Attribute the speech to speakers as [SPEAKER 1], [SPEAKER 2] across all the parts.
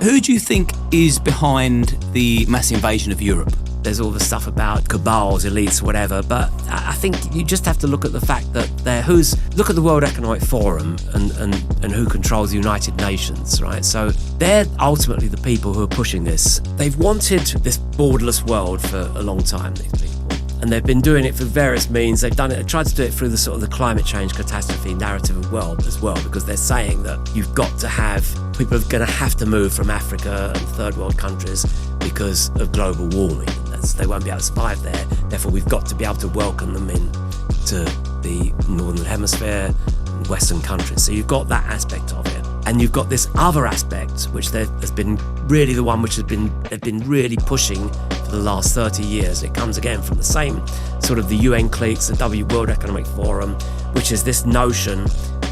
[SPEAKER 1] Who do you think is behind the mass invasion of Europe? There's all the stuff about cabals, elites, whatever, but I think you just have to look at the fact that look at the World Economic Forum and who controls the United Nations, right? So they're ultimately the people who are pushing this. They've wanted this borderless world for a long time, these people. And they've been doing it for various means. They've tried to do it through the sort of the climate change catastrophe narrative as well, because they're saying that you've got to have, people are going to have to move from Africa and third world countries because of global warming. They won't be able to survive there. Therefore, we've got to be able to welcome them in to the Northern Hemisphere and Western countries. So you've got that aspect of it. And you've got this other aspect, which has been really the one which they've been really pushing for the last 30 years. It comes again from the same sort of the UN cliques, the World Economic Forum, which is this notion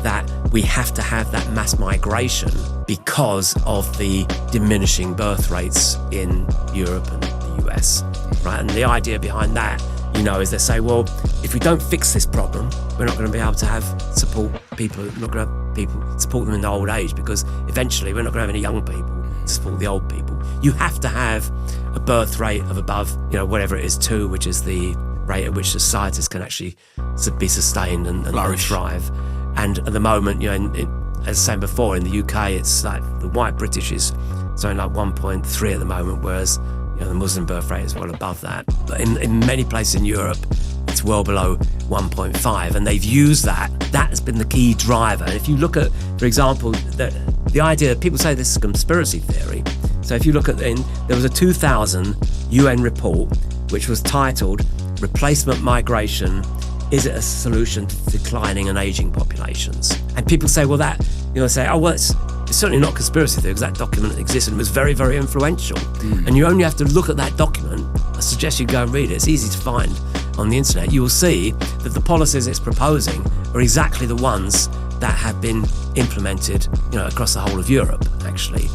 [SPEAKER 1] that we have to have that mass migration because of the diminishing birth rates in Europe and the US, right? And the idea behind that, is they say, well, if we don't fix this problem, we're not going to be able to support people. We're not going to have people support them in their old age, because eventually we're not going to have any young people to support the old people. You have to have a birth rate of above, whatever it is, 2, which is the rate at which societies can actually be sustained and thrive. And at the moment, as I said before, in the UK, it's like the white British is something like 1.3 at the moment, whereas the Muslim birth rate is well above that. But in many places in Europe, it's well below 1.5, and they've used that. That has been the key driver. And if you look at, for example, the idea, people say this is conspiracy theory. So if you look at, there was a 2000 UN report which was titled "Replacement Migration, Is it a Solution to Declining and Aging Populations?" And people say, well, it's certainly not conspiracy theory, because that document exists and was very, very influential. And you only have to look at that document. I suggest you go and read it. It's easy to find on the internet. You will see that the policies it's proposing are exactly the ones that have been implemented, across the whole of Europe, actually.